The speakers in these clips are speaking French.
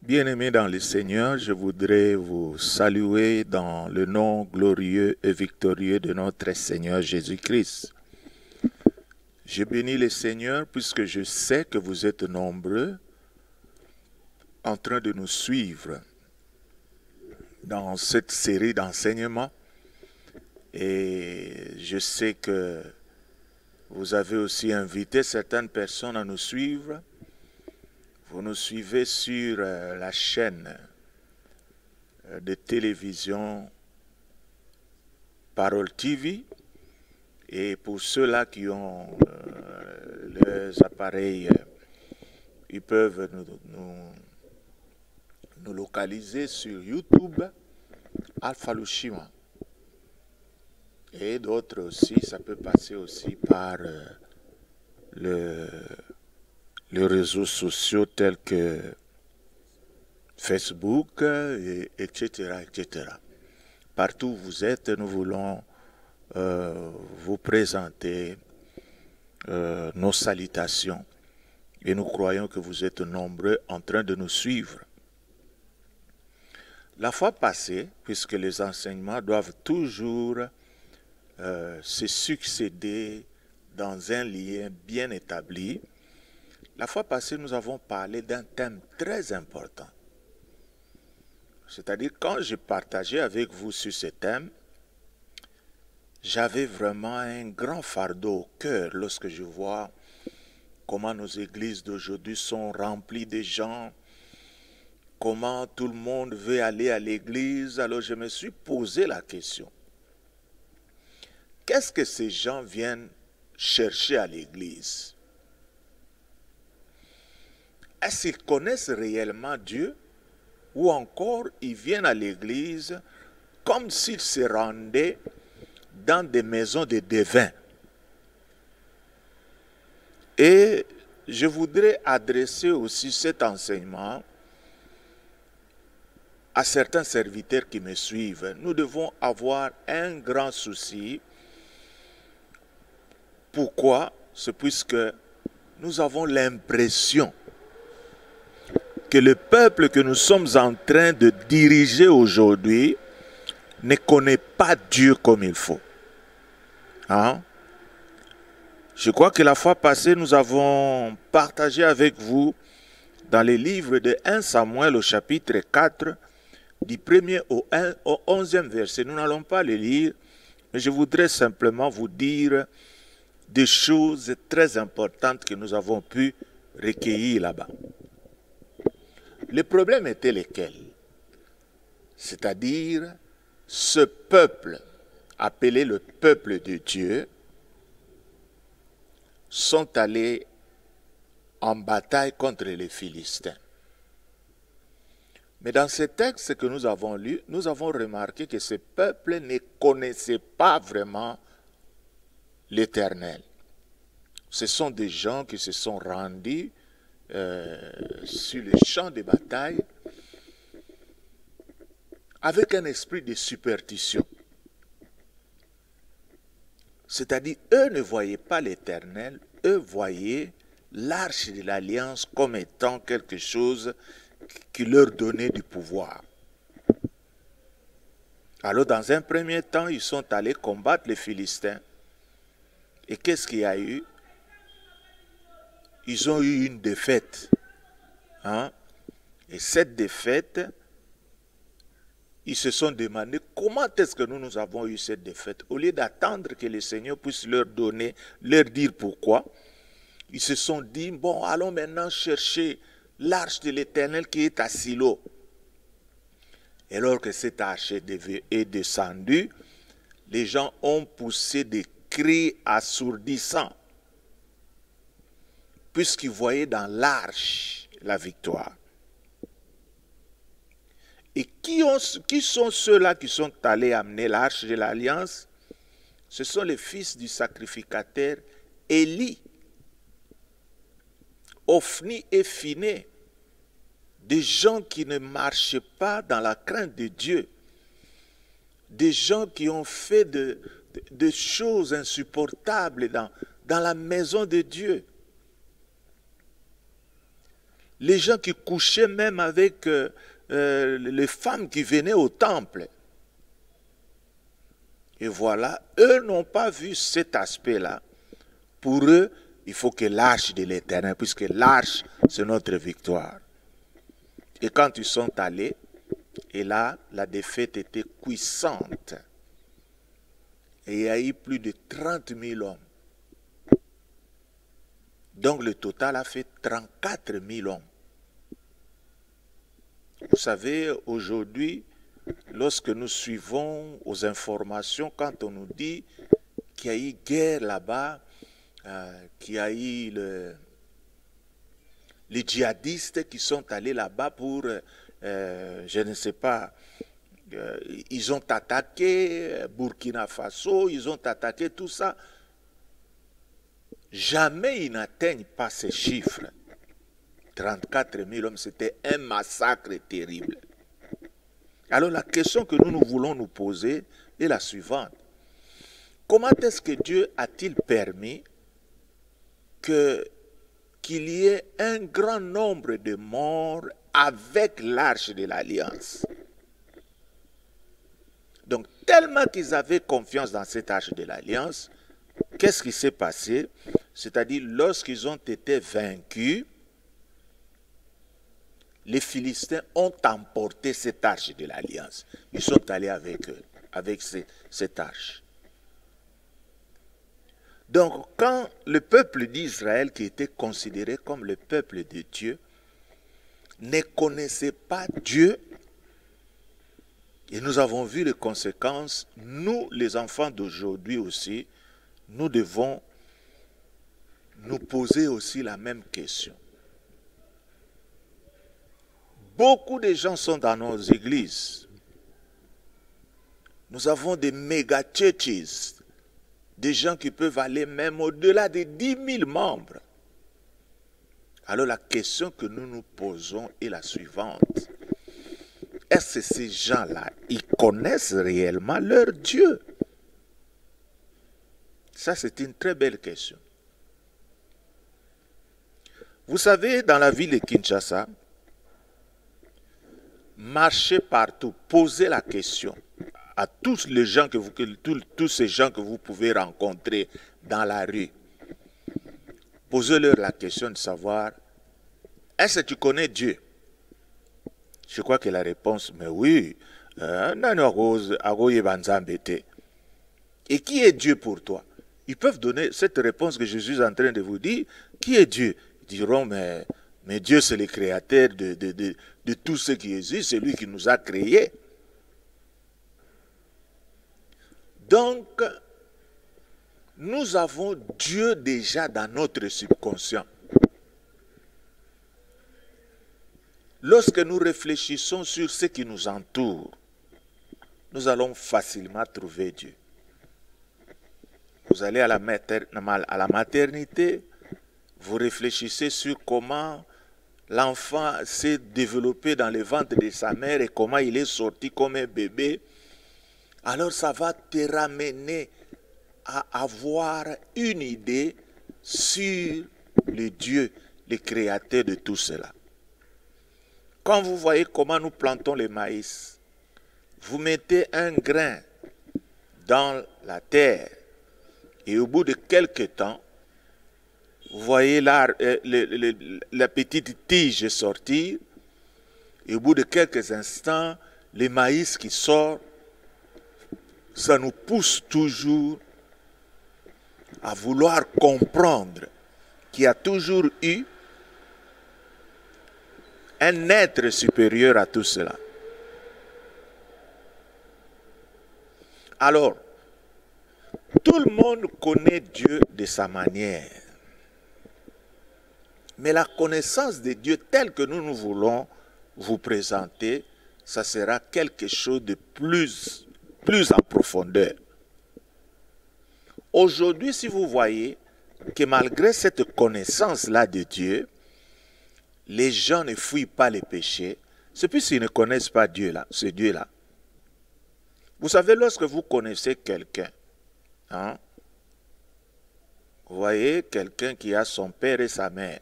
Bien-aimés dans le Seigneur, je voudrais vous saluer dans le nom glorieux et victorieux de notre Seigneur Jésus-Christ. Je bénis le Seigneur puisque je sais que vous êtes nombreux en train de nous suivre dans cette série d'enseignements. Et je sais que vous avez aussi invité certaines personnes à nous suivre. Vous nous suivez sur la chaîne de télévision Parole TV. Et pour ceux-là qui ont les appareils, ils peuvent nous localiser sur YouTube, Alpha Lushima. Et d'autres aussi, ça peut passer aussi par les réseaux sociaux tels que Facebook, etc., etc. Partout où vous êtes, nous voulons vous présenter nos salutations. Et nous croyons que vous êtes nombreux en train de nous suivre. La fois passée, puisque les enseignements doivent toujours se succéder dans un lien bien établi, la fois passée, nous avons parlé d'un thème très important. C'est-à-dire, quand j'ai partagé avec vous sur ce thème, j'avais vraiment un grand fardeau au cœur lorsque je vois comment nos églises d'aujourd'hui sont remplies de gens, comment tout le monde veut aller à l'église. Alors je me suis posé la question, qu'est-ce que ces gens viennent chercher à l'église? Est-ce qu'ils connaissent réellement Dieu ou encore ils viennent à l'église comme s'ils se rendaient dans des maisons de devins? Et je voudrais adresser aussi cet enseignement à certains serviteurs qui me suivent. Nous devons avoir un grand souci. Pourquoi? C'est puisque nous avons l'impression que le peuple que nous sommes en train de diriger aujourd'hui ne connaît pas Dieu comme il faut. Hein? Je crois que la fois passée, nous avons partagé avec vous dans les livres de 1 Samuel au chapitre 4, du 1er au 11e verset. Nous n'allons pas les lire, mais je voudrais simplement vous dire des choses très importantes que nous avons pu recueillir là-bas. Le problème était lequel? C'est-à-dire, ce peuple, appelé le peuple de Dieu, sont allés en bataille contre les Philistins. Mais dans ce texte que nous avons lu, nous avons remarqué que ce peuple ne connaissait pas vraiment l'Éternel. Ce sont des gens qui se sont rendus sur les champs de bataille avec un esprit de superstition. C'est-à-dire, eux ne voyaient pas l'Éternel, eux voyaient l'arche de l'Alliance comme étant quelque chose qui leur donnait du pouvoir. Alors, dans un premier temps, ils sont allés combattre les Philistins. Et qu'est-ce qu'il y a eu? Ils ont eu une défaite. Hein? Et cette défaite, ils se sont demandé comment est-ce que nous avons eu cette défaite. Au lieu d'attendre que le Seigneur puisse leur donner, leur dire pourquoi, ils se sont dit, bon, allons maintenant chercher l'arche de l'Éternel qui est à Silo. Et alors que cette arche est descendue, les gens ont poussé des cris assourdissants, puisqu'ils voyaient dans l'arche la victoire. Et qui sont ceux-là qui sont allés amener l'arche de l'Alliance? Ce sont les fils du sacrificateur Élie, Ophni et Phiné, des gens qui ne marchaient pas dans la crainte de Dieu, des gens qui ont fait de choses insupportables dans la maison de Dieu. Les gens qui couchaient même avec les femmes qui venaient au temple. Et voilà, eux n'ont pas vu cet aspect-là. Pour eux, il faut que l'arche de l'Éternel, puisque l'arche, c'est notre victoire. Et quand ils sont allés, et là, la défaite était puissante. Et il y a eu plus de 30 000 hommes. Donc le total a fait 34 000 hommes. Vous savez, aujourd'hui, lorsque nous suivons aux informations, quand on nous dit qu'il y a eu guerre là-bas, qu'il y a eu les djihadistes qui sont allés là-bas pour, je ne sais pas, ils ont attaqué Burkina Faso, ils ont attaqué tout ça. Jamais ils n'atteignent pas ces chiffres. 34 000 hommes, c'était un massacre terrible. Alors la question que nous voulons nous poser est la suivante. Comment est-ce que Dieu a-t-il permis qu'il y ait un grand nombre de morts avec l'arche de l'Alliance? Donc, tellement qu'ils avaient confiance dans cette arche de l'Alliance, qu'est-ce qui s'est passé? C'est-à-dire, lorsqu'ils ont été vaincus, les Philistins ont emporté cette arche de l'Alliance. Ils sont allés avec eux, avec cette arche. Donc, quand le peuple d'Israël, qui était considéré comme le peuple de Dieu, ne connaissait pas Dieu, et nous avons vu les conséquences, nous, les enfants d'aujourd'hui aussi, nous devons nous poser aussi la même question. Beaucoup de gens sont dans nos églises. Nous avons des méga churches, des gens qui peuvent aller même au-delà de 10 000 membres. Alors la question que nous nous posons est la suivante. Est-ce que ces gens-là, ils connaissent réellement leur Dieu? Ça, c'est une très belle question. Vous savez, dans la ville de Kinshasa, marchez partout, posez la question à tous les gens tous ces gens que vous pouvez rencontrer dans la rue. Posez-leur la question de savoir, est-ce que tu connais Dieu? Je crois que la réponse, mais oui. Et qui est Dieu pour toi? Ils peuvent donner cette réponse que Jésus est en train de vous dire. Qui est Dieu? Ils diront, mais Dieu c'est le créateur de tout ce qui existe, c'est lui qui nous a créés. Donc, nous avons Dieu déjà dans notre subconscient. Lorsque nous réfléchissons sur ce qui nous entoure, nous allons facilement trouver Dieu. Vous allez à la maternité, vous réfléchissez sur comment l'enfant s'est développé dans le ventre de sa mère et comment il est sorti comme un bébé. Alors ça va te ramener à avoir une idée sur le Dieu, le créateur de tout cela. Quand vous voyez comment nous plantons le maïs, vous mettez un grain dans la terre et au bout de quelques temps, vous voyez la petite tige sortir et au bout de quelques instants, le maïs qui sort, ça nous pousse toujours à vouloir comprendre qu'il y a toujours eu un être supérieur à tout cela. Alors, tout le monde connaît Dieu de sa manière. Mais la connaissance de Dieu telle que nous voulons vous présenter, ça sera quelque chose de plus en profondeur. Aujourd'hui, si vous voyez que malgré cette connaissance-là de Dieu, les gens ne fuient pas les péchés, c'est puisqu'ils ne connaissent pas Dieu là, ce Dieu-là. Vous savez, lorsque vous connaissez quelqu'un, hein, vous voyez quelqu'un qui a son père et sa mère,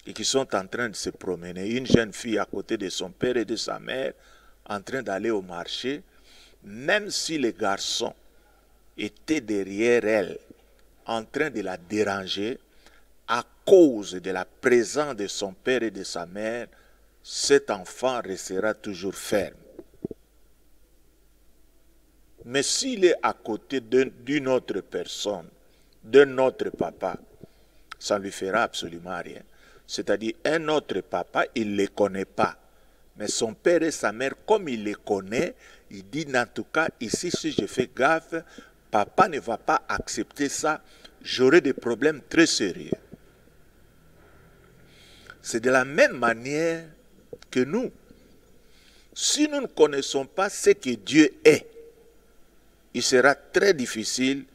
et qui sont en train de se promener, une jeune fille à côté de son père et de sa mère, en train d'aller au marché, même si les garçons étaient derrière elle, en train de la déranger, à cause de la présence de son père et de sa mère, cet enfant restera toujours ferme. Mais s'il est à côté d'une autre personne, d'un autre papa, ça ne lui fera absolument rien. C'est-à-dire, un autre papa, il ne les connaît pas. Mais son père et sa mère, comme il les connaît, il dit, en tout cas, ici, si je fais gaffe, papa ne va pas accepter ça, j'aurai des problèmes très sérieux. C'est de la même manière que nous. Si nous ne connaissons pas ce que Dieu est, il sera très difficile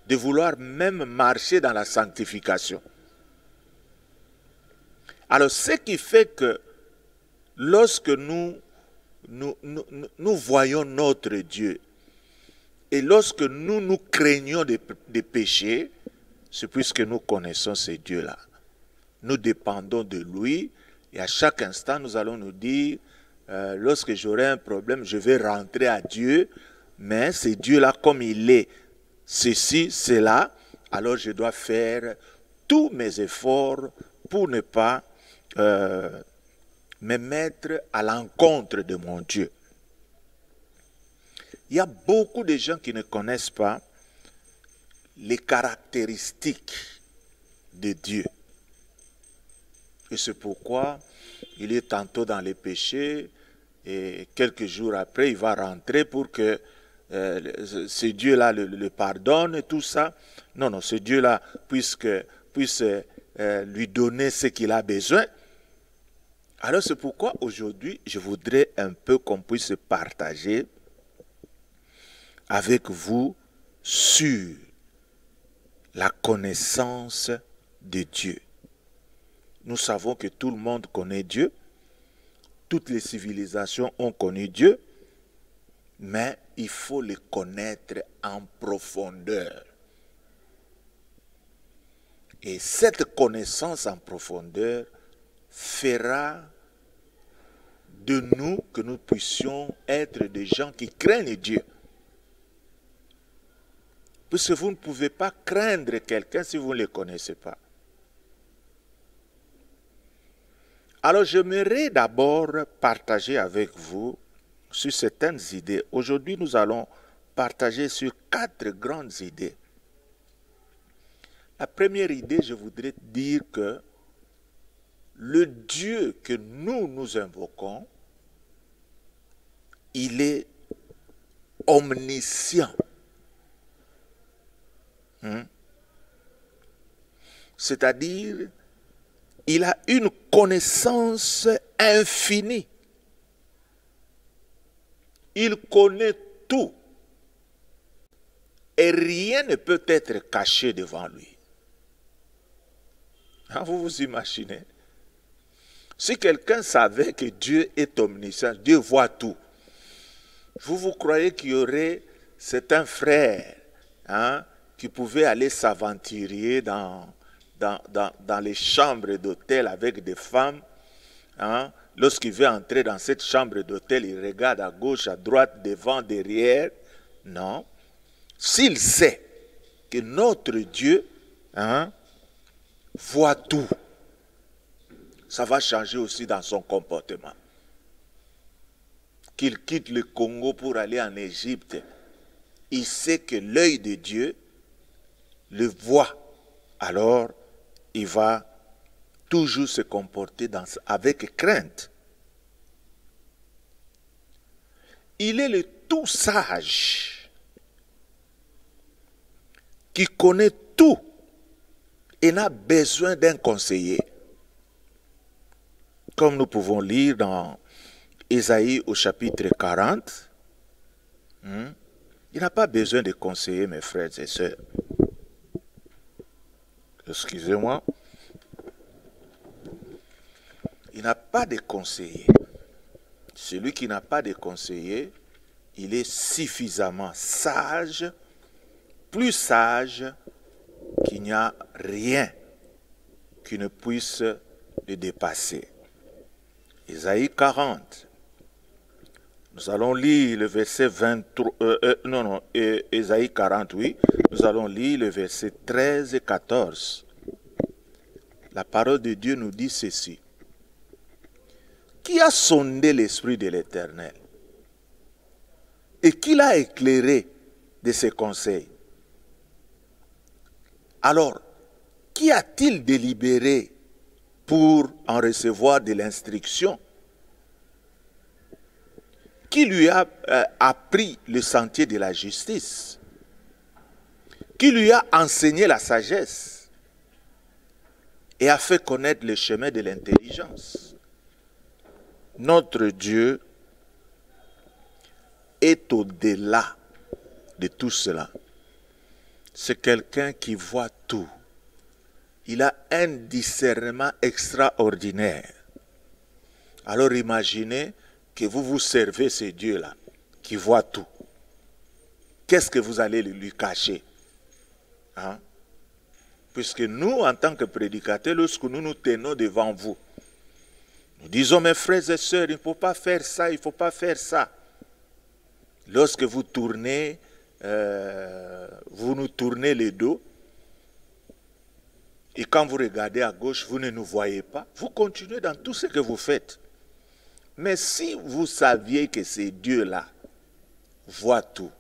de vouloir même marcher dans la sanctification. Alors, ce qui fait que lorsque nous voyons notre Dieu et lorsque nous craignons des péchés, c'est puisque nous connaissons ce Dieu-là. Nous dépendons de lui et à chaque instant, nous allons nous dire, lorsque j'aurai un problème, je vais rentrer à Dieu, mais c'est Dieu-là comme il est, ceci, cela, alors je dois faire tous mes efforts pour ne pas me mettre à l'encontre de mon Dieu. Il y a beaucoup de gens qui ne connaissent pas les caractéristiques de Dieu. Et c'est pourquoi il est tantôt dans les péchés et quelques jours après, il va rentrer pour que ce Dieu-là le pardonne et tout ça. Non, non, ce Dieu-là puisse lui donner ce qu'il a besoin. Alors c'est pourquoi aujourd'hui, je voudrais un peu qu'on puisse partager avec vous sur la connaissance de Dieu. Nous savons que tout le monde connaît Dieu, toutes les civilisations ont connu Dieu, mais il faut le connaître en profondeur. Et cette connaissance en profondeur fera de nous que nous puissions être des gens qui craignent Dieu. Puisque vous ne pouvez pas craindre quelqu'un si vous ne le connaissez pas. Alors j'aimerais d'abord partager avec vous sur certaines idées. Aujourd'hui, nous allons partager sur 4 grandes idées. La première idée, je voudrais dire que le Dieu que nous invoquons, il est omniscient. C'est-à-dire, il a une connaissance infinie. Il connaît tout. Et rien ne peut être caché devant lui. Vous vous imaginez? Si quelqu'un savait que Dieu est omniscient, Dieu voit tout, vous croyez qu'il y aurait certains frères qui pouvaient aller s'aventurer dans les chambres d'hôtel avec des femmes. Lorsqu'il veut entrer dans cette chambre d'hôtel, il regarde à gauche, à droite, devant, derrière. Non. S'il sait que notre Dieu voit tout, ça va changer aussi dans son comportement. Qu'il quitte le Congo pour aller en Égypte, il sait que l'œil de Dieu le voit. Alors, il va toujours se comporter avec crainte. Il est le tout sage qui connaît tout et n'a besoin d'un conseiller. Comme nous pouvons lire dans Ésaïe au chapitre 40, il n'a pas besoin de conseiller, mes frères et sœurs. Excusez-moi. il n'a pas de conseiller. Celui qui n'a pas de conseiller, il est suffisamment sage, plus sage qu'il n'y a rien qui ne puisse le dépasser. Ésaïe 40. Nous allons lire le verset 23, Ésaïe 40, oui. Nous allons lire le verset 13 et 14. La parole de Dieu nous dit ceci. Qui a sondé l'Esprit de l'Éternel et qui l'a éclairé de ses conseils? Alors, qui a-t-il délibéré pour en recevoir de l'instruction? Qui lui a appris le sentier de la justice? Qui lui a enseigné la sagesse et a fait connaître le chemin de l'intelligence? Notre Dieu est au-delà de tout cela. C'est quelqu'un qui voit tout. Il a un discernement extraordinaire. Alors imaginez que vous vous servez ce Dieu-là, qui voit tout. Qu'est-ce que vous allez lui cacher? Hein? Puisque nous, en tant que prédicateurs, lorsque nous nous tenons devant vous, nous disons, mes frères et sœurs, il ne faut pas faire ça, il ne faut pas faire ça. Lorsque vous tournez, vous nous tournez le dos, et quand vous regardez à gauche, vous ne nous voyez pas, vous continuez dans tout ce que vous faites. Mais si vous saviez que ces dieux-là voient tout,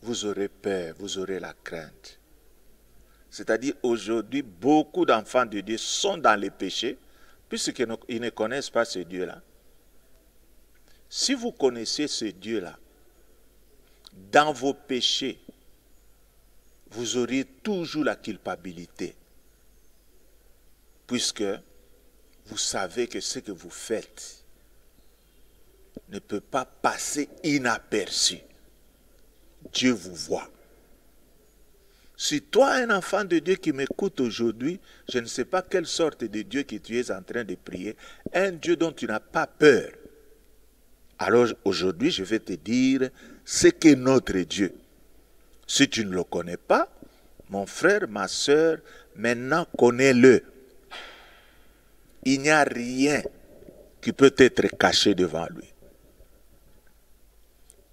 vous aurez peur, vous aurez la crainte. C'est-à-dire aujourd'hui, beaucoup d'enfants de Dieu sont dans les péchés, puisqu'ils ne connaissent pas ce Dieu-là. Si vous connaissiez ce Dieu-là, dans vos péchés, vous auriez toujours la culpabilité. Puisque vous savez que ce que vous faites ne peut pas passer inaperçu. Dieu vous voit. Si toi, un enfant de Dieu qui m'écoute aujourd'hui, je ne sais pas quelle sorte de Dieu que tu es en train de prier, un Dieu dont tu n'as pas peur. Alors aujourd'hui, je vais te dire ce qu'est notre Dieu. Si tu ne le connais pas, mon frère, ma soeur, maintenant connais-le. Il n'y a rien qui peut être caché devant lui.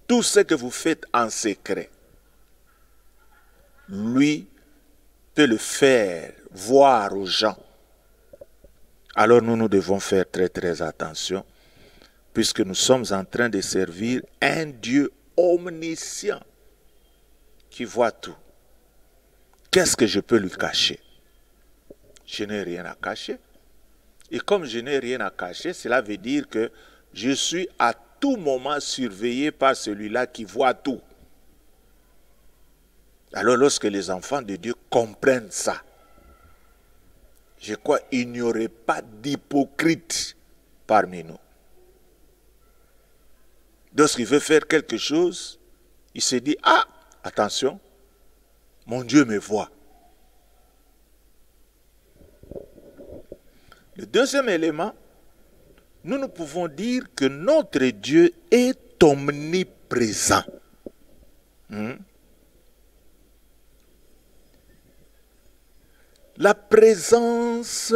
Tout ce que vous faites en secret, lui peut le faire voir aux gens. Alors nous devons faire très très attention, puisque nous sommes en train de servir un Dieu omniscient qui voit tout. Qu'est-ce que je peux lui cacher? Je n'ai rien à cacher. Et comme je n'ai rien à cacher, cela veut dire que je suis à tout moment surveillé par celui-là qui voit tout. Alors lorsque les enfants de Dieu comprennent ça, je crois qu'il n'y aurait pas d'hypocrite parmi nous. Lorsqu'il veut faire quelque chose, il se dit, ah, attention, mon Dieu me voit. Le deuxième élément, nous pouvons dire que notre Dieu est omniprésent. La présence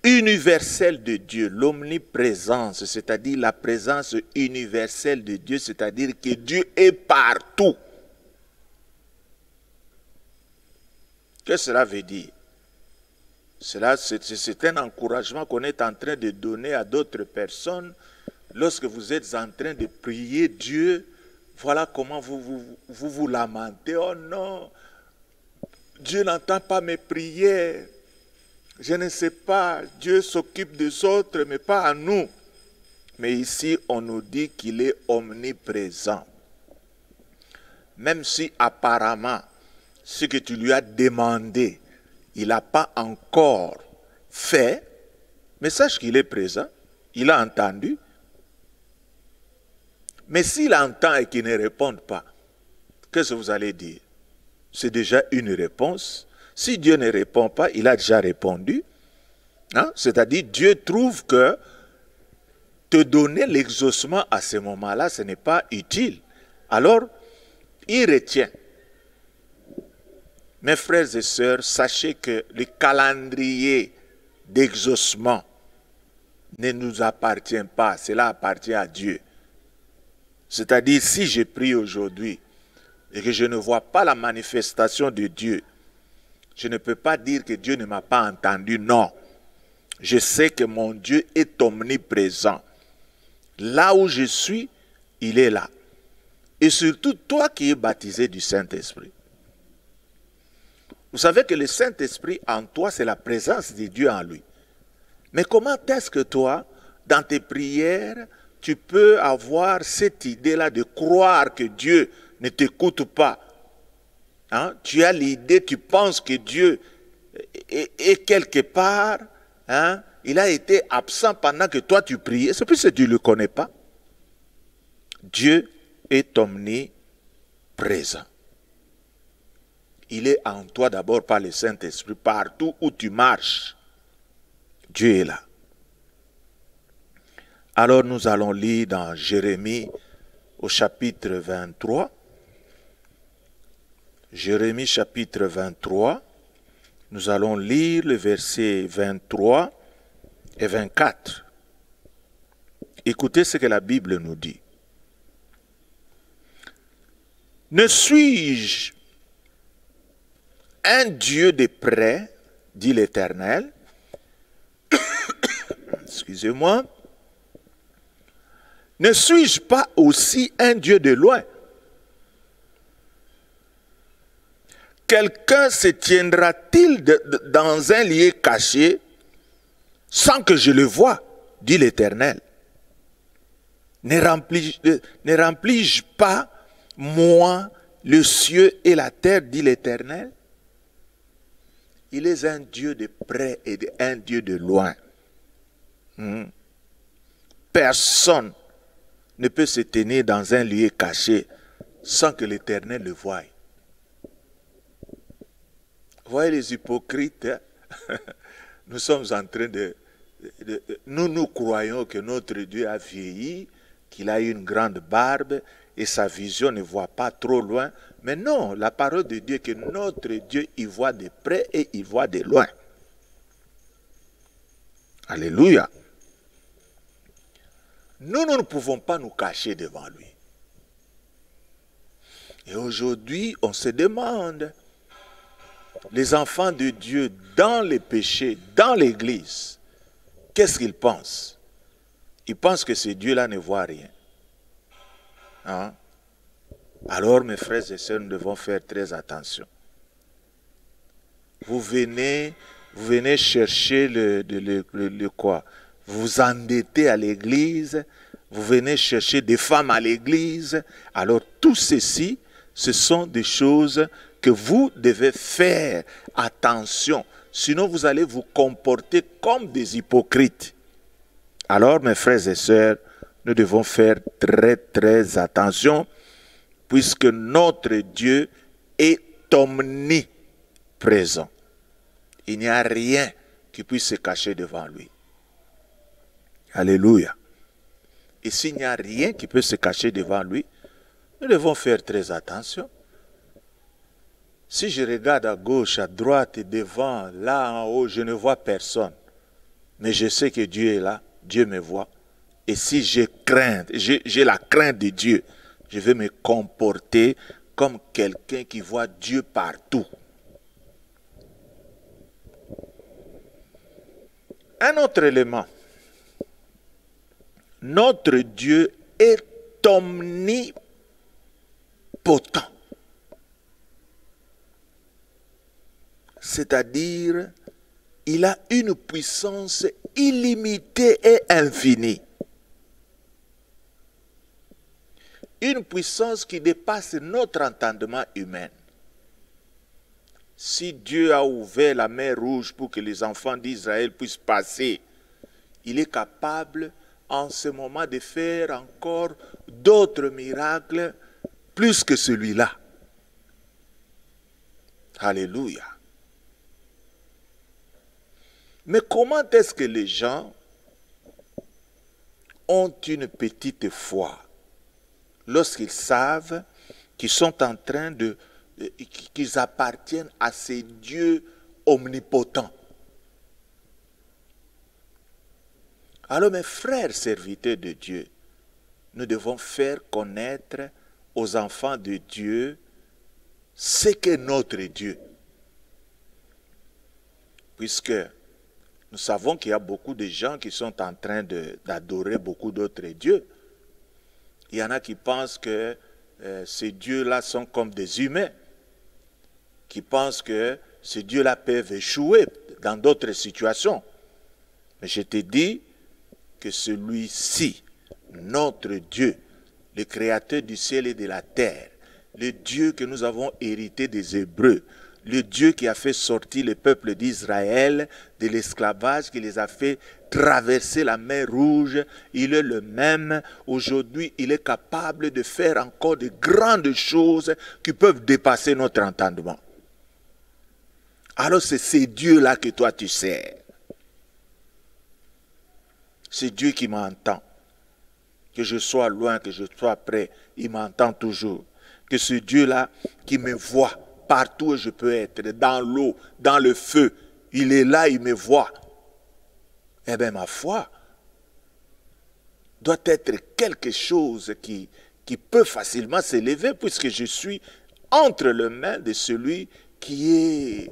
universelle de Dieu, l'omniprésence, c'est-à-dire la présence universelle de Dieu, c'est-à-dire que Dieu est partout. Qu'est-ce que cela veut dire? Cela, c'est un encouragement qu'on est en train de donner à d'autres personnes. Lorsque vous êtes en train de prier Dieu, voilà comment vous lamentez. Oh non, Dieu n'entend pas mes prières. Je ne sais pas, Dieu s'occupe des autres, mais pas à nous. Mais ici, on nous dit qu'il est omniprésent. Même si apparemment, ce que tu lui as demandé, il n'a pas encore fait, mais sache qu'il est présent, il a entendu. Mais s'il entend et qu'il ne répond pas, qu'est-ce que vous allez dire? C'est déjà une réponse, Si Dieu ne répond pas, il a déjà répondu. Hein? C'est-à-dire, Dieu trouve que te donner l'exaucement à ce moment-là, ce n'est pas utile. Alors, il retient. Mes frères et sœurs, sachez que le calendrier d'exaucement ne nous appartient pas, cela appartient à Dieu. C'est-à-dire, si je prie aujourd'hui et que je ne vois pas la manifestation de Dieu, je ne peux pas dire que Dieu ne m'a pas entendu, non. Je sais que mon Dieu est omniprésent. Là où je suis, il est là. Et surtout, toi qui es baptisé du Saint-Esprit. Vous savez que le Saint-Esprit en toi, c'est la présence de Dieu en lui. Mais comment est-ce que toi, dans tes prières, tu peux avoir cette idée-là de croire que Dieu ne t'écoute pas? Hein? Tu as l'idée, tu penses que Dieu est quelque part, hein? Il a été absent pendant que toi tu priais. C'est plus que tu ne le connais pas. Dieu est omniprésent. Il est en toi d'abord par le Saint-Esprit. Partout où tu marches, Dieu est là. Alors nous allons lire dans Jérémie au chapitre 23. Jérémie chapitre 23. Nous allons lire le verset 23 et 24. Écoutez ce que la Bible nous dit. Ne suis-je un Dieu de près, dit l'Éternel. Excusez-moi. Ne suis-je pas aussi un Dieu de loin? Quelqu'un se tiendra-t-il dans un lieu caché sans que je le voie, dit l'Éternel? Ne remplis-je pas, moi, le ciel et la terre, dit l'Éternel? Il est un Dieu de près et un Dieu de loin. Personne ne peut se tenir dans un lieu caché sans que l'Éternel le voie. Vous voyez les hypocrites, hein? Nous sommes en train nous croyons que notre Dieu a vieilli, qu'il a une grande barbe et sa vision ne voit pas trop loin. Mais non, la parole de Dieu est que notre Dieu, il voit de près et il voit de loin. Alléluia. Nous ne pouvons pas nous cacher devant lui. Et aujourd'hui, on se demande, les enfants de Dieu dans les péchés, dans l'église, qu'est-ce qu'ils pensent? Ils pensent que ce Dieu-là ne voit rien. Hein? Alors, mes frères et sœurs, nous devons faire très attention. Vous venez chercher le quoi? Vous vous endettez à l'église, vous venez chercher des femmes à l'église. Alors, tout ceci, ce sont des choses que vous devez faire attention. Sinon, vous allez vous comporter comme des hypocrites. Alors, mes frères et sœurs, nous devons faire très, très attention, puisque notre Dieu est omniprésent. Il n'y a rien qui puisse se cacher devant lui. Alléluia. Et s'il n'y a rien qui peut se cacher devant lui, nous devons faire très attention. Si je regarde à gauche, à droite et devant, là en haut, je ne vois personne. Mais je sais que Dieu est là, Dieu me voit. Et si j'ai la crainte de Dieu, je vais me comporter comme quelqu'un qui voit Dieu partout. Un autre élément. Notre Dieu est omnipotent. C'est-à-dire, il a une puissance illimitée et infinie. Une puissance qui dépasse notre entendement humain. Si Dieu a ouvert la mer Rouge pour que les enfants d'Israël puissent passer, il est capable en ce moment de faire encore d'autres miracles plus que celui-là. Alléluia. Mais comment est-ce que les gens ont une petite foi lorsqu'ils savent qu'ils sont en train qu'ils appartiennent à ces dieux omnipotents? Alors mes frères serviteurs de Dieu, nous devons faire connaître aux enfants de Dieu ce qu'est notre Dieu. Puisque nous savons qu'il y a beaucoup de gens qui sont en train d'adorer beaucoup d'autres dieux. Il y en a qui pensent que ces dieux-là sont comme des humains, qui pensent que ces dieux-là peuvent échouer dans d'autres situations. Mais je te dis que celui-ci, notre Dieu, le créateur du ciel et de la terre, le Dieu que nous avons hérité des Hébreux, le Dieu qui a fait sortir le peuple d'Israël de l'esclavage, qui les a fait traverser la mer Rouge, il est le même. Aujourd'hui, il est capable de faire encore de grandes choses qui peuvent dépasser notre entendement. Alors c'est ces dieux-là que toi tu sers. C'est Dieu qui m'entend. Que je sois loin, que je sois près, il m'entend toujours. Que ce Dieu-là qui me voit partout où je peux être, dans l'eau, dans le feu, il est là, il me voit. Eh bien, ma foi doit être quelque chose qui peut facilement s'élever, puisque je suis entre les mains de celui qui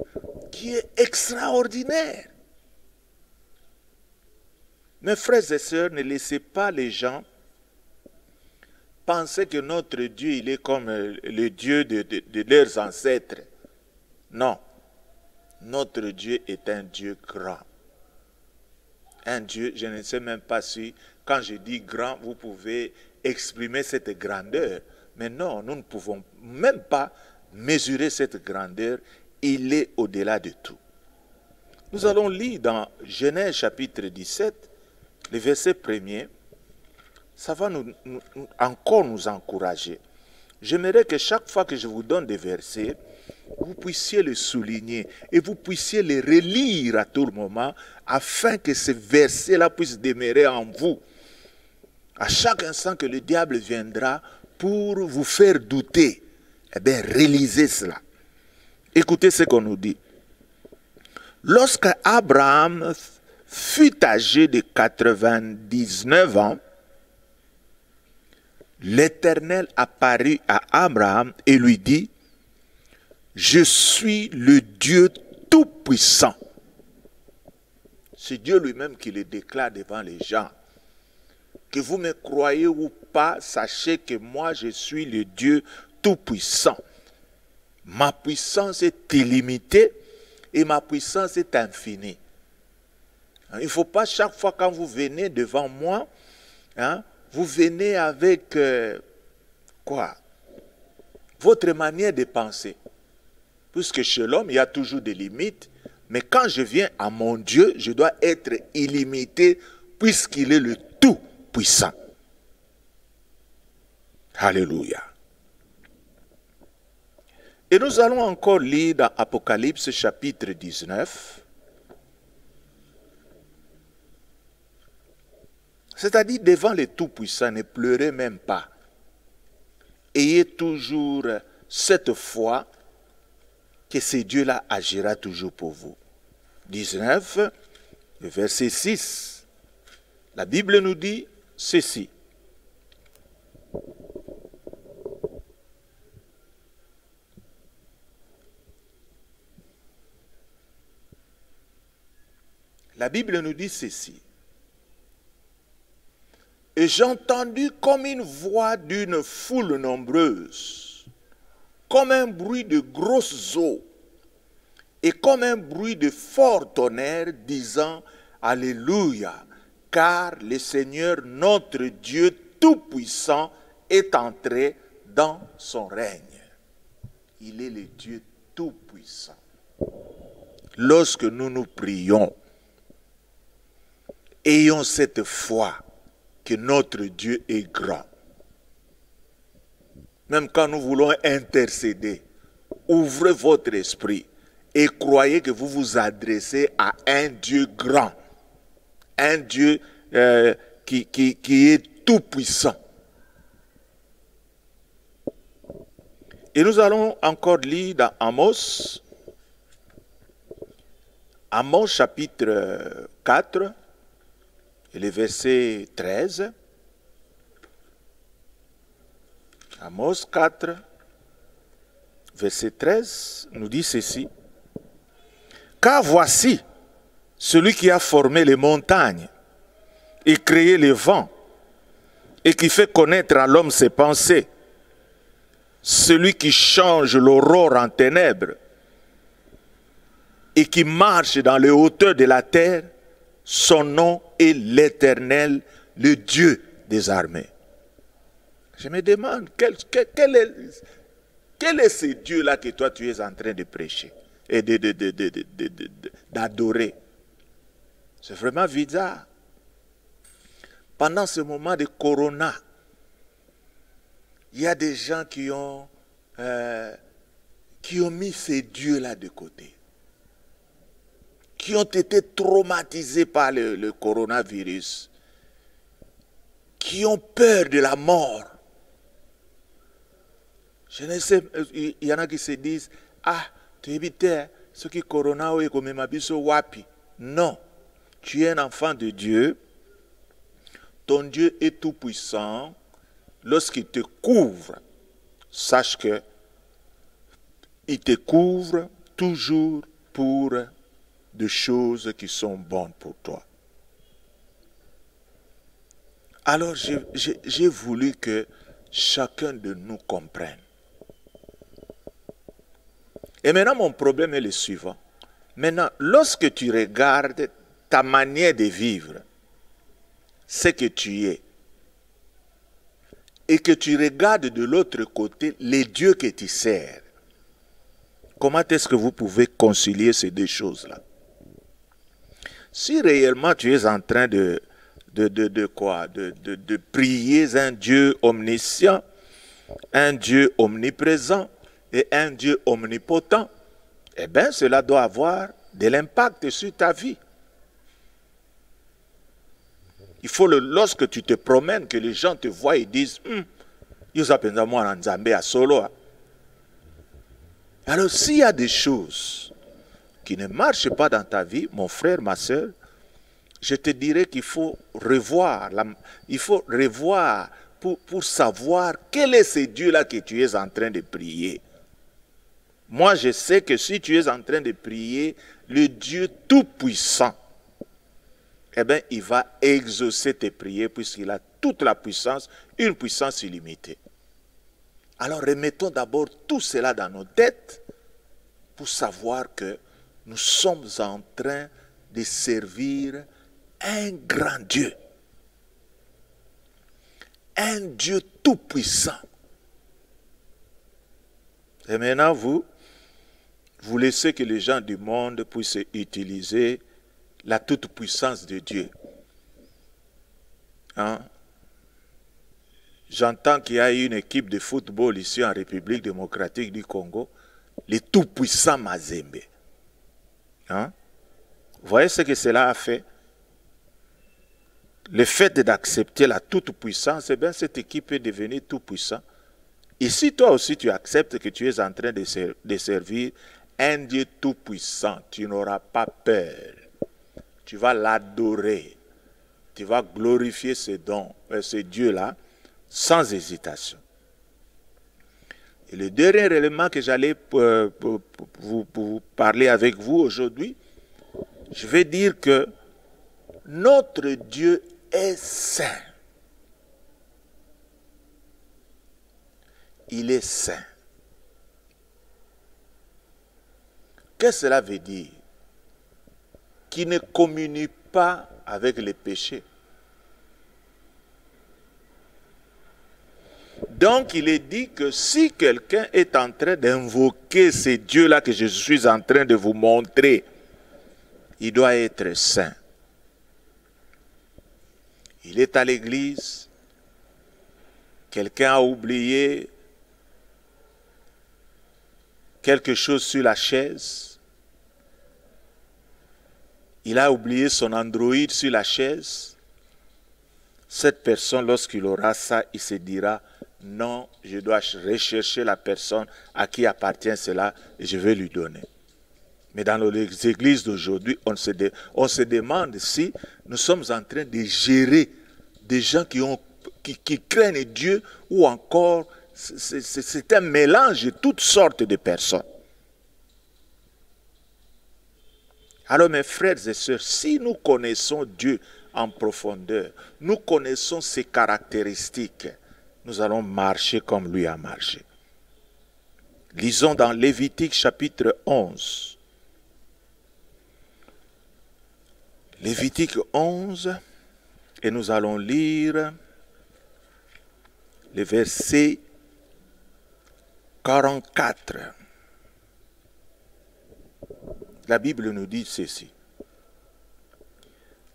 est extraordinaire. Mes frères et sœurs, ne laissez pas les gens penser que notre Dieu, il est comme le Dieu de leurs ancêtres. Non. Notre Dieu est un Dieu grand. Un Dieu, je ne sais même pas si, quand je dis grand, vous pouvez exprimer cette grandeur. Mais non, nous ne pouvons même pas mesurer cette grandeur. Il est au-delà de tout. Nous allons lire dans Genèse chapitre 17, le verset 1er. Ça va encore nous encourager. J'aimerais que chaque fois que je vous donne des versets, vous puissiez les souligner et vous puissiez les relire à tout moment afin que ces versets-là puissent demeurer en vous. À chaque instant que le diable viendra pour vous faire douter, eh bien, relisez cela. Écoutez ce qu'on nous dit. Lorsque Abraham fut âgé de 99 ans, l'Éternel apparut à Abraham et lui dit, « Je suis le Dieu Tout-Puissant. » C'est Dieu lui-même qui le déclare devant les gens. Que vous me croyez ou pas, sachez que moi je suis le Dieu Tout-Puissant. Ma puissance est illimitée et ma puissance est infinie. Il ne faut pas chaque fois quand vous venez devant moi, vous venez avec votre manière de penser. Puisque chez l'homme, il y a toujours des limites. Mais quand je viens à mon Dieu, je dois être illimité puisqu'il est le Tout-Puissant. Alléluia. Et nous allons encore lire dans Apocalypse chapitre 19. C'est-à-dire devant le Tout-Puissant, ne pleurez même pas. Ayez toujours cette foi que ce Dieu-là agira toujours pour vous. 19, le verset 6. La Bible nous dit ceci. La Bible nous dit ceci. Et j'ai entendu comme une voix d'une foule nombreuse, comme un bruit de grosses eaux, et comme un bruit de fort tonnerre, disant Alléluia, car le Seigneur notre Dieu Tout-Puissant est entré dans son règne. Il est le Dieu Tout-Puissant. Lorsque nous nous prions, ayons cette foi que notre Dieu est grand. Même quand nous voulons intercéder, ouvrez votre esprit et croyez que vous vous adressez à un Dieu grand, un Dieu qui est tout puissant. Et nous allons encore lire dans Amos, Amos chapitre 4, et le verset 13. Amos 4, verset 13, nous dit ceci. Car voici celui qui a formé les montagnes et créé les vents et qui fait connaître à l'homme ses pensées. Celui qui change l'aurore en ténèbres et qui marche dans les hauteurs de la terre, son nom est l'Éternel, le Dieu des armées. Je me demande, quel est ce Dieu-là que toi tu es en train de prêcher et d'adorer? C'est vraiment bizarre. Pendant ce moment de corona, il y a des gens qui ont mis ces dieux-là de côté, qui ont été traumatisés par le coronavirus, qui ont peur de la mort. Je ne sais, il y en a qui se disent, ah, tu évites ce qui corona ou comme mabiso wapi. Non, tu es un enfant de Dieu, ton Dieu est tout puissant. Lorsqu'il te couvre, sache que il te couvre toujours pour des choses qui sont bonnes pour toi. Alors j'ai voulu que chacun de nous comprenne. Et maintenant mon problème est le suivant. Maintenant, lorsque tu regardes ta manière de vivre, ce que tu es, et que tu regardes de l'autre côté les dieux que tu sers, comment est-ce que vous pouvez concilier ces deux choses-là? Si réellement tu es en train de prier un Dieu omniscient, un Dieu omniprésent et un Dieu omnipotent, eh bien cela doit avoir de l'impact sur ta vie. Il faut, lorsque tu te promènes, que les gens te voient et disent alors s'il y a des choses qui ne marchent pas dans ta vie, mon frère, ma soeur, je te dirais qu'il faut revoir, pour savoir quel est ce Dieu-là que tu es en train de prier. Moi, je sais que si tu es en train de prier le Dieu tout-puissant, eh bien, il va exaucer tes prières puisqu'il a toute la puissance, une puissance illimitée. Alors, remettons d'abord tout cela dans nos têtes pour savoir que nous sommes en train de servir un grand Dieu. Un Dieu tout-puissant. Et maintenant, vous laissez que les gens du monde puissent utiliser la toute-puissance de Dieu. Hein? J'entends qu'il y a une équipe de football ici en République démocratique du Congo, les tout-puissants Mazembe. Hein? Vous voyez ce que cela a fait? Le fait d'accepter la toute-puissance, eh bien, cette équipe est devenue tout-puissante. Et si toi aussi tu acceptes que tu es en train de servir un Dieu tout-puissant, tu n'auras pas peur. Tu vas l'adorer. Tu vas glorifier ce Dieu-là, sans hésitation. Et le dernier élément que j'allais vous parler avec vous aujourd'hui, je vais dire que notre Dieu est saint. Il est saint. Qu'est-ce que cela veut dire? Qui ne communie pas avec les péchés. Donc il est dit que si quelqu'un est en train d'invoquer ces dieux-là que je suis en train de vous montrer, il doit être saint. Il est à l'église, quelqu'un a oublié quelque chose sur la chaise, il a oublié son Android sur la chaise. Cette personne, lorsqu'il aura ça, il se dira, non, je dois rechercher la personne à qui appartient cela et je vais lui donner. Mais dans les églises d'aujourd'hui, on se demande si nous sommes en train de gérer des gens qui craignent Dieu ou encore c'est un mélange de toutes sortes de personnes. Alors mes frères et sœurs, si nous connaissons Dieu en profondeur, nous connaissons ses caractéristiques, nous allons marcher comme lui a marché. Lisons dans Lévitique chapitre 11. Lévitique 11, et nous allons lire le verset 44. La Bible nous dit ceci.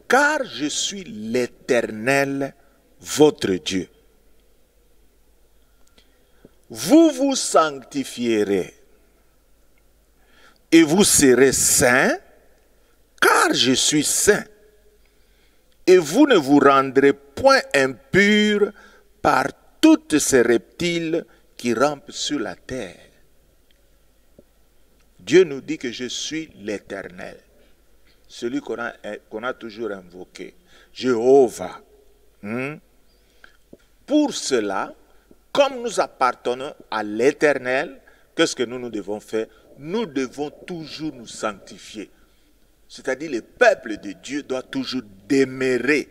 Car je suis l'Éternel, votre Dieu. Vous vous sanctifierez et vous serez saints, car je suis saint. Et vous ne vous rendrez point impurs par toutes ces reptiles qui rampent sur la terre. Dieu nous dit que je suis l'Éternel, celui qu'on a toujours invoqué, Jéhovah. Pour cela, comme nous appartenons à l'Éternel, qu'est-ce que nous devons faire? Nous devons toujours nous sanctifier. C'est-à-dire le peuple de Dieu doit toujours demeurer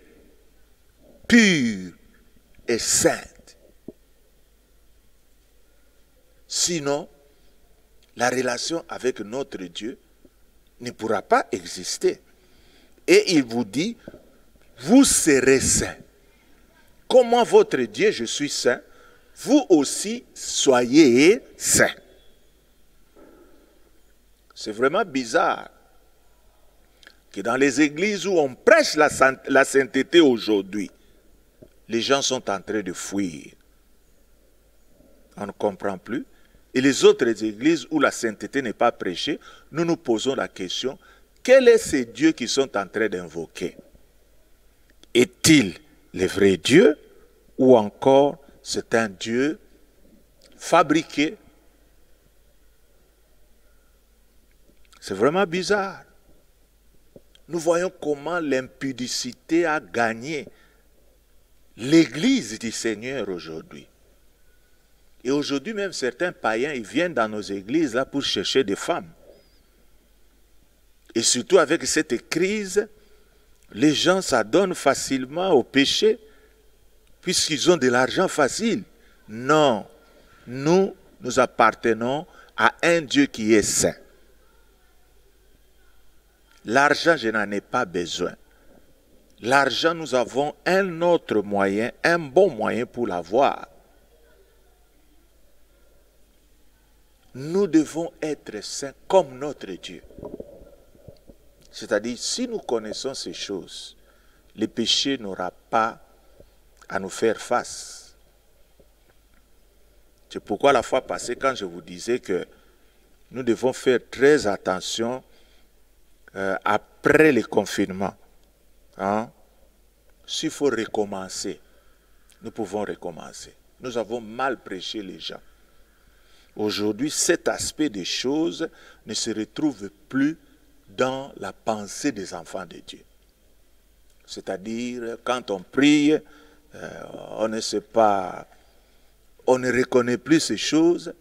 pur et saint. Sinon, la relation avec notre Dieu ne pourra pas exister. Et il vous dit, vous serez saints. Comment votre Dieu, je suis saint, vous aussi soyez saints. C'est vraiment bizarre que dans les églises où on prêche la sainteté aujourd'hui, les gens sont en train de fuir. On ne comprend plus. Et les autres églises où la sainteté n'est pas prêchée, nous nous posons la question, quel est ce Dieu qu'ils sont en train d'invoquer? Est-il le vrai Dieu ou encore c'est un Dieu fabriqué? C'est vraiment bizarre. Nous voyons comment l'impudicité a gagné l'église du Seigneur aujourd'hui. Et aujourd'hui même certains païens, ils viennent dans nos églises là pour chercher des femmes. Et surtout avec cette crise, les gens s'adonnent facilement au péché puisqu'ils ont de l'argent facile. Non, nous appartenons à un Dieu qui est saint. L'argent, je n'en ai pas besoin. L'argent, nous avons un autre moyen, un bon moyen pour l'avoir. Nous devons être saints comme notre Dieu. C'est-à-dire, si nous connaissons ces choses, le péché n'aura pas à nous faire face. C'est pourquoi la fois passée, quand je vous disais que nous devons faire très attention après le confinement, s'il faut recommencer, nous pouvons recommencer. Nous avons mal prêché les gens. Aujourd'hui, cet aspect des choses ne se retrouve plus dans la pensée des enfants de Dieu. C'est-à-dire, quand on prie, on ne sait pas, on ne reconnaît plus ces choses.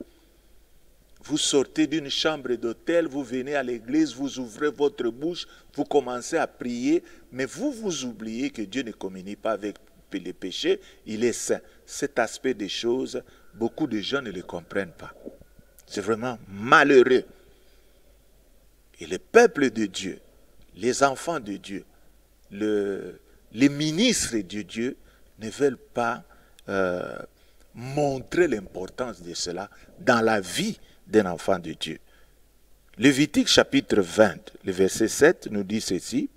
Vous sortez d'une chambre d'hôtel, vous venez à l'église, vous ouvrez votre bouche, vous commencez à prier, mais vous oubliez que Dieu ne communie pas avec les péchés, il est saint. Cet aspect des choses, beaucoup de gens ne le comprennent pas. C'est vraiment malheureux. Et le peuple de Dieu, les enfants de Dieu, les ministres de Dieu ne veulent pas montrer l'importance de cela dans la vie d'un enfant de Dieu. Lévitique chapitre 20, le verset 7 nous dit ceci.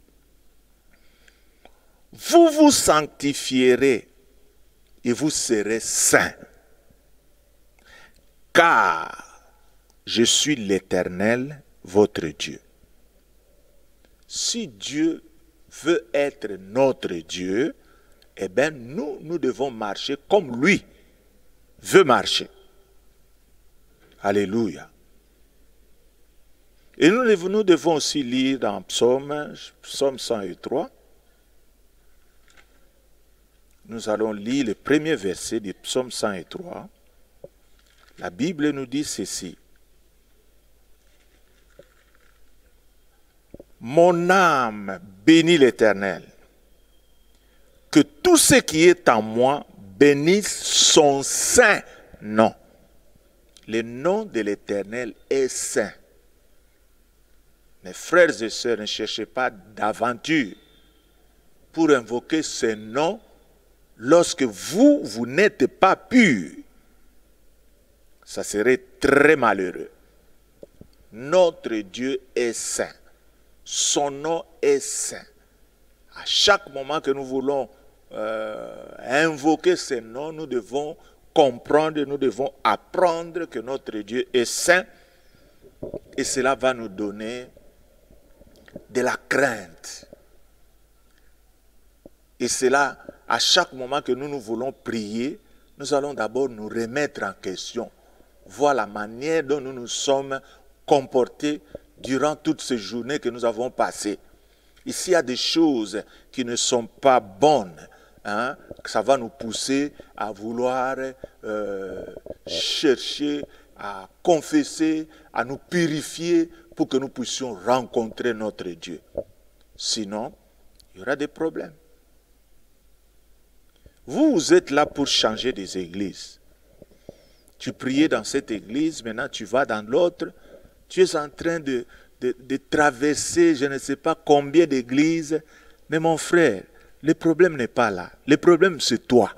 Vous vous sanctifierez et vous serez saints, car je suis l'Éternel, votre Dieu. si Dieu veut être notre Dieu, eh bien nous devons marcher comme lui veut marcher. Alléluia. Et nous devons aussi lire dans Psaume 103. Nous allons lire le premier verset du Psaume 103. La Bible nous dit ceci. Mon âme bénit l'Éternel. Que tout ce qui est en moi bénisse son saint nom. Le nom de l'Éternel est saint. Mes frères et sœurs, ne cherchez pas d'aventure pour invoquer ce nom lorsque vous n'êtes pas pur. Ça serait très malheureux. Notre Dieu est saint. Son nom est saint. À chaque moment que nous voulons invoquer ce nom, nous devons comprendre, nous devons apprendre que notre Dieu est saint. Et cela va nous donner de la crainte. Et cela, à chaque moment que nous voulons prier, nous allons d'abord nous remettre en question, voir la manière dont nous nous sommes comportés durant toutes ces journées que nous avons passées. Ici, il y a des choses qui ne sont pas bonnes. Ça va nous pousser à vouloir chercher, à confesser, à nous purifier pour que nous puissions rencontrer notre Dieu. Sinon, il y aura des problèmes. Vous êtes là pour changer des églises. Tu priais dans cette église, maintenant tu vas dans l'autre. Tu es en train de traverser je ne sais pas combien d'églises. Mais mon frère, le problème n'est pas là. Le problème c'est toi.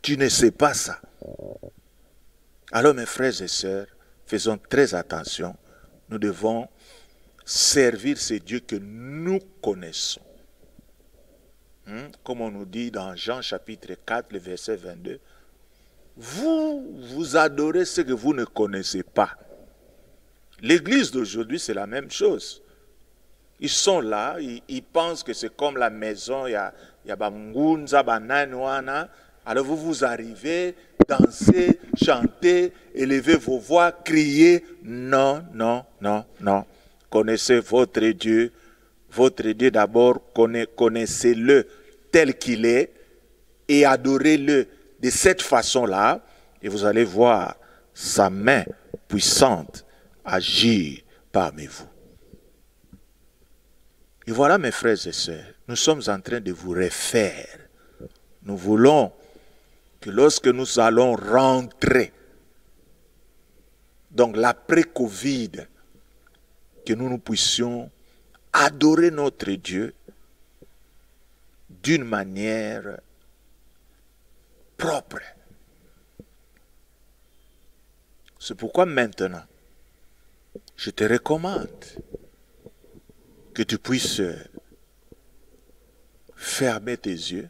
Tu ne sais pas ça. Alors mes frères et sœurs, faisons très attention. Nous devons servir ce Dieu que nous connaissons. Comme on nous dit dans Jean chapitre 4, le verset 22. Vous adorez ce que vous ne connaissez pas. L'église d'aujourd'hui, c'est la même chose. Ils sont là, ils pensent que c'est comme la maison, il y a Bangunza, Bananouana. Alors vous arrivez, dansez, chantez, élevez vos voix, criez. Non, non, non, non. Connaissez votre Dieu. Votre Dieu d'abord, connaissez-le tel qu'il est et adorez-le de cette façon-là. Et vous allez voir sa main puissante agir parmi vous. Et voilà mes frères et sœurs, nous sommes en train de vous refaire. Nous voulons que lorsque nous allons rentrer, donc l'après-Covid, que nous puissions adorer notre Dieu d'une manière propre. C'est pourquoi maintenant, je te recommande que tu puisses fermer tes yeux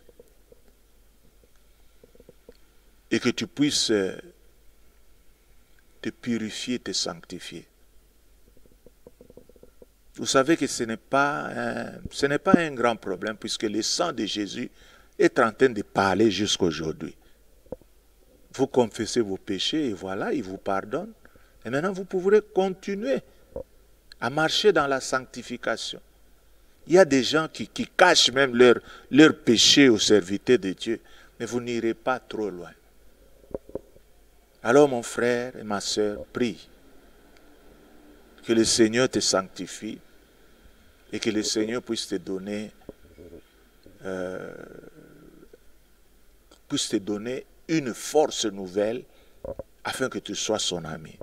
et que tu puisses te purifier, te sanctifier. Vous savez que ce n'est pas un grand problème puisque le sang de Jésus est en train de parler jusqu'à aujourd'hui. Vous confessez vos péchés et voilà, il vous pardonne. Et maintenant, vous pourrez continuer à marcher dans la sanctification. Il y a des gens qui cachent même leur péché aux serviteurs de Dieu, mais vous n'irez pas trop loin. Alors, mon frère et ma sœur, prie que le Seigneur te sanctifie et que le Seigneur puisse te donner une force nouvelle afin que tu sois son ami.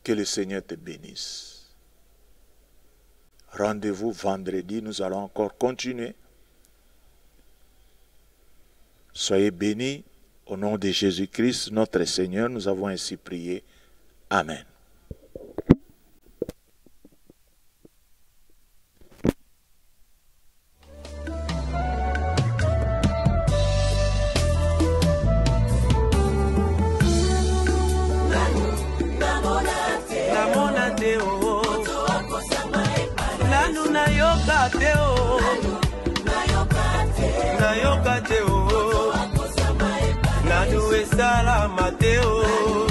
Que le Seigneur te bénisse. Rendez-vous vendredi, nous allons encore continuer. Soyez bénis au nom de Jésus-Christ, notre Seigneur. Nous avons ainsi prié. Amen. Namona Nanu nayoka teo. Nayoka teo. Nanu esala mateo.